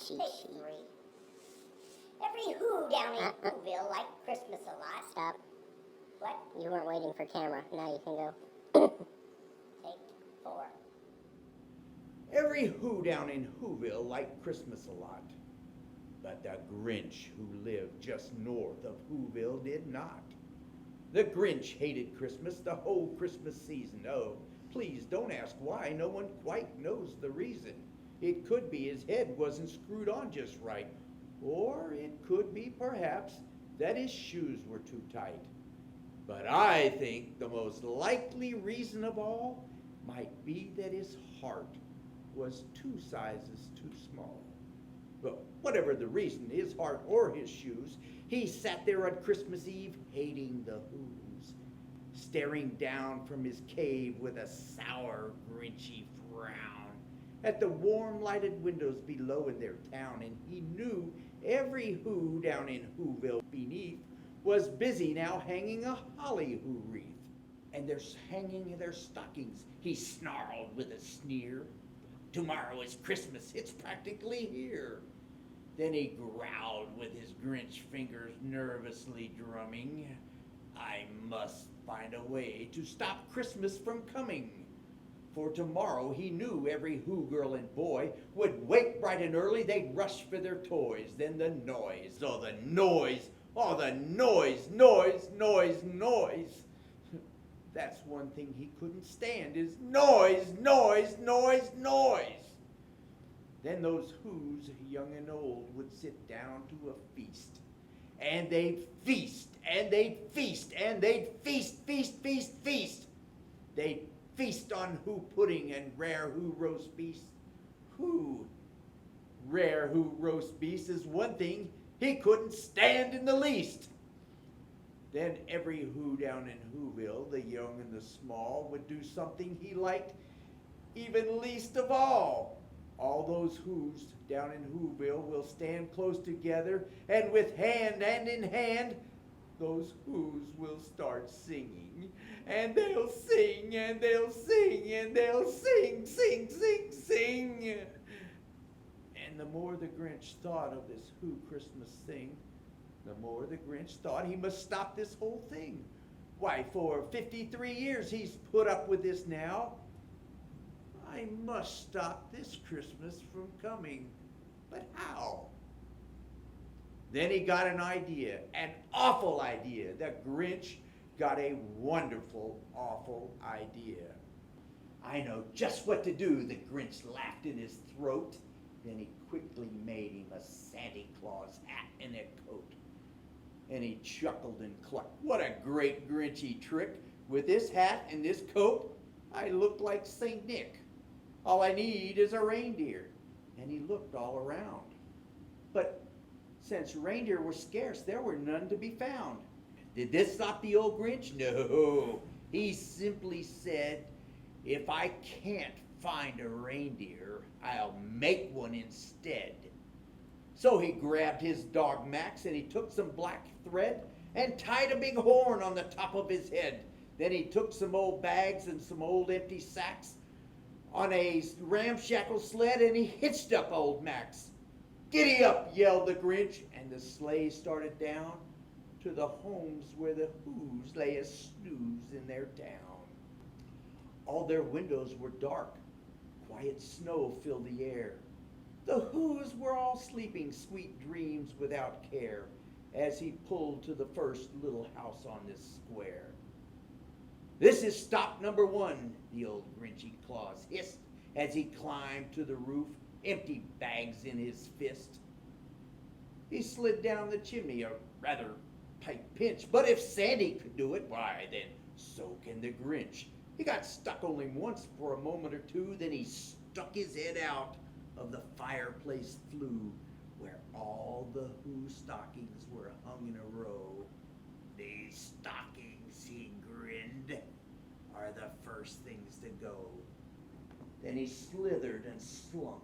Take 3. Every who down in Whoville liked Christmas a lot. Stop. What? You weren't waiting for camera. Now you can go. Take 4. Every who down in Whoville liked Christmas a lot. But the Grinch, who lived just north of Whoville, did not. The Grinch hated Christmas the whole Christmas season. Oh, please don't ask why. No one quite knows the reason. It could be his head wasn't screwed on just right. Or it could be, perhaps, that his shoes were too tight. But I think the most likely reason of all might be that his heart was 2 sizes too small. But whatever the reason, his heart or his shoes, he sat there on Christmas Eve hating the Who's, staring down from his cave with a sour, Grinchy frown at the warm lighted windows below in their town, and he knew every Who down in Whoville beneath was busy now hanging a holly Who wreath. And they're hanging their stockings, he snarled with a sneer. Tomorrow is Christmas, it's practically here. Then he growled with his Grinch fingers nervously drumming. I must find a way to stop Christmas from coming. For tomorrow he knew every Who girl and boy would wake bright and early, they'd rush for their toys. Then the noise, oh the noise, oh the noise, noise, noise, noise. That's one thing he couldn't stand is noise, noise, noise, noise. Then those Who's, young and old, would sit down to a feast. And they'd feast, and they'd feast, and they'd feast, feast, feast, feast. They'd feast on Who pudding and rare Who roast beef. Who rare Who roast beef is one thing he couldn't stand in the least. Then every Who down in Whoville, the young and the small, would do something he liked even least of all. All those Who's down in Whoville will stand close together, and with hand in hand, those Who's will start singing. And they'll sing, and they'll sing, and they'll sing, sing, sing, sing. And the more the Grinch thought of this Who Christmas thing, the more the Grinch thought he must stop this whole thing. Why, for 53 years he's put up with this now. I must stop this Christmas from coming. But how? Then he got an idea, an awful idea. The Grinch got a wonderful, awful idea. I know just what to do, the Grinch laughed in his throat. Then he quickly made him a Santa Claus hat and a coat. And he chuckled and clucked. What a great Grinchy trick. With this hat and this coat, I look like St. Nick. All I need is a reindeer. And he looked all around. But since reindeer were scarce, there were none to be found. Did this stop the old Grinch? No. He simply said, if I can't find a reindeer, I'll make one instead. So he grabbed his dog Max and he took some black thread and tied a big horn on the top of his head. Then he took some old bags and some old empty sacks on a ramshackle sled and he hitched up old Max. Giddy up, yelled the Grinch, and the sleigh started down to the homes where the Who's lay a snooze in their town. All their windows were dark. Quiet snow filled the air. The Who's were all sleeping sweet dreams without care as he pulled to the first little house on this square. This is stop number 1, the old Grinchy Claus hissed as he climbed to the roof, empty bags in his fist. He slid down the chimney, a rather tight pinch, but if Sandy could do it, why then so can the Grinch. He got stuck only once for a moment or two, then he stuck his head out of the fireplace flue where all the Who stockings were hung in a row. These stockings, he grinned, are the first things to go. Then he slithered and slunk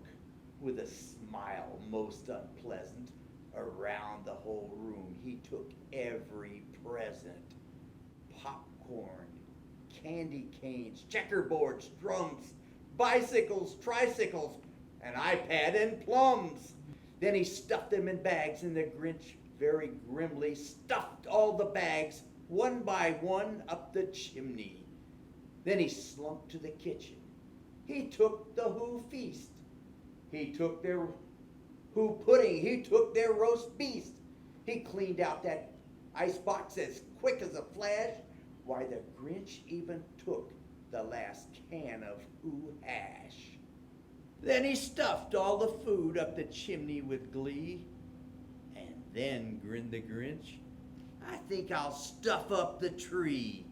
with a smile most unpleasant. Around the whole room he took every present. Popcorn, candy canes, checkerboards, drums, bicycles, tricycles, an iPad, and plums. Then he stuffed them in bags, and the Grinch very grimly stuffed all the bags one by one up the chimney. Then he slunk to the kitchen. He took the Who feast. He took their Who pudding. He took their roast beast. He cleaned out that icebox as quick as a flash. Why, the Grinch even took the last can of Who hash. Then he stuffed all the food up the chimney with glee. And then, grinned the Grinch, I think I'll stuff up the tree.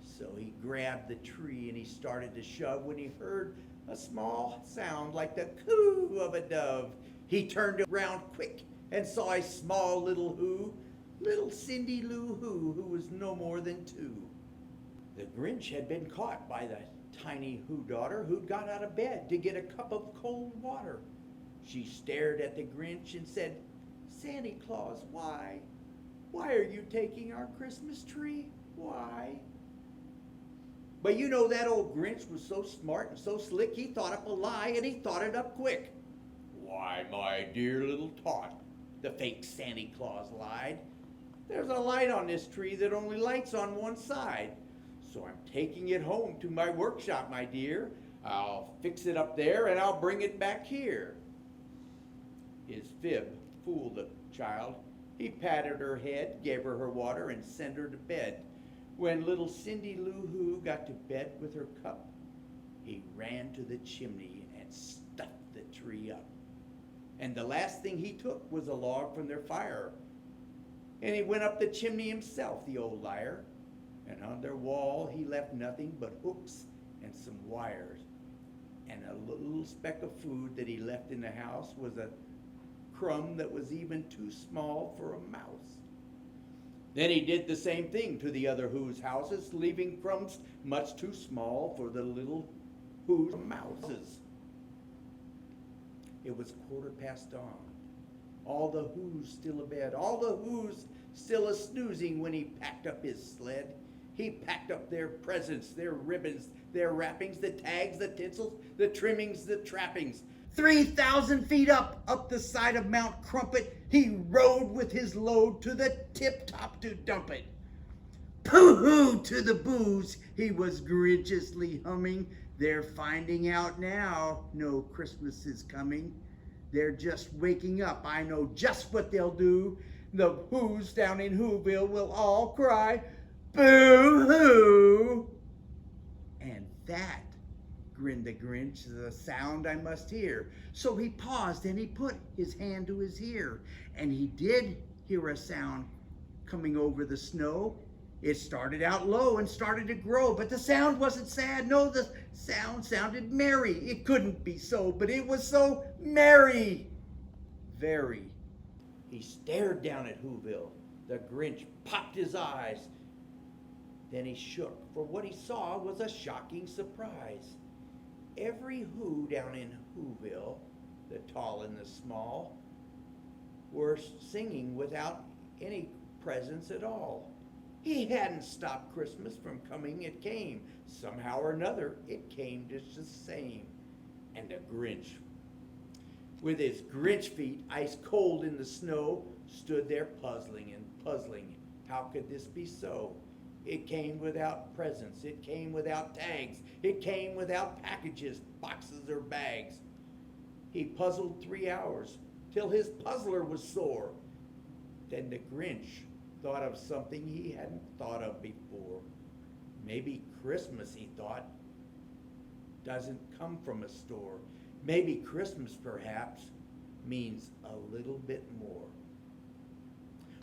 So he grabbed the tree and he started to shove when he heard a small sound like the coo of a dove. He turned around quick and saw a small little Who, little Cindy Lou Who was no more than 2. The Grinch had been caught by the tiny Who daughter who'd got out of bed to get a cup of cold water. She stared at the Grinch and said, Santa Claus, why? Why are you taking our Christmas tree? Why? But you know that old Grinch was so smart and so slick, he thought up a lie, and he thought it up quick. Why, my dear little tot, the fake Santa Claus lied. There's a light on this tree that only lights on one side. So I'm taking it home to my workshop, my dear. I'll fix it up there and I'll bring it back here. His fib fooled the child. He patted her head, gave her water, and sent her to bed. When little Cindy Lou Who got to bed with her cup, he ran to the chimney and stuffed the tree up. And the last thing he took was a log from their fire. And he went up the chimney himself, the old liar. And on their wall he left nothing but hooks and some wires. And a little speck of food that he left in the house was a crumb that was even too small for a mouse. Then he did the same thing to the other Who's houses, leaving crumbs much too small for the little Who's mouses. It was 15:15 dawn. All the Who's still abed, all the Who's still a-snoozing when he packed up his sled. He packed up their presents, their ribbons, their wrappings, the tags, the tinsels, the trimmings, the trappings. 3,000 feet up the side of Mount Crumpet, he rode with his load to the tip-top to dump it. Pooh-hoo to the booze, he was grinchiously humming. They're finding out now, no Christmas is coming. They're just waking up, I know just what they'll do. The Who's down in Whoville will all cry, boo-hoo! And that, grinned the Grinch, is a sound I must hear. So he paused and he put his hand to his ear. And he did hear a sound coming over the snow. It started out low and started to grow, but the sound wasn't sad. No, the sound sounded merry. It couldn't be so, but it was so merry. Very. He stared down at Whoville. The Grinch popped his eyes. Then he shook, for what he saw was a shocking surprise. Every Who down in Whoville, the tall and the small, were singing without any presents at all. He hadn't stopped Christmas from coming. It came. Somehow or another, it came just the same. And the Grinch, with his Grinch feet ice cold in the snow, stood there puzzling and puzzling. How could this be so? It came without presents. It came without tags. It came without packages, boxes, or bags. He puzzled 3 hours till his puzzler was sore. Then the Grinch thought of something he hadn't thought of before. Maybe Christmas, he thought, doesn't come from a store. Maybe Christmas, perhaps, means a little bit more.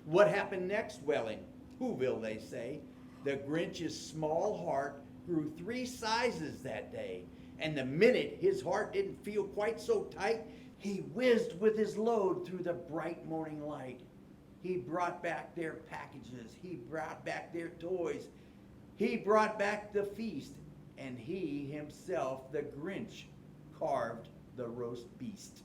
What happened next? Well, in Whoville, they say, the Grinch's small heart grew 3 sizes that day. And the minute his heart didn't feel quite so tight, he whizzed with his load through the bright morning light. He brought back their packages. He brought back their toys. He brought back the feast. And he himself, the Grinch, carved the roast beast.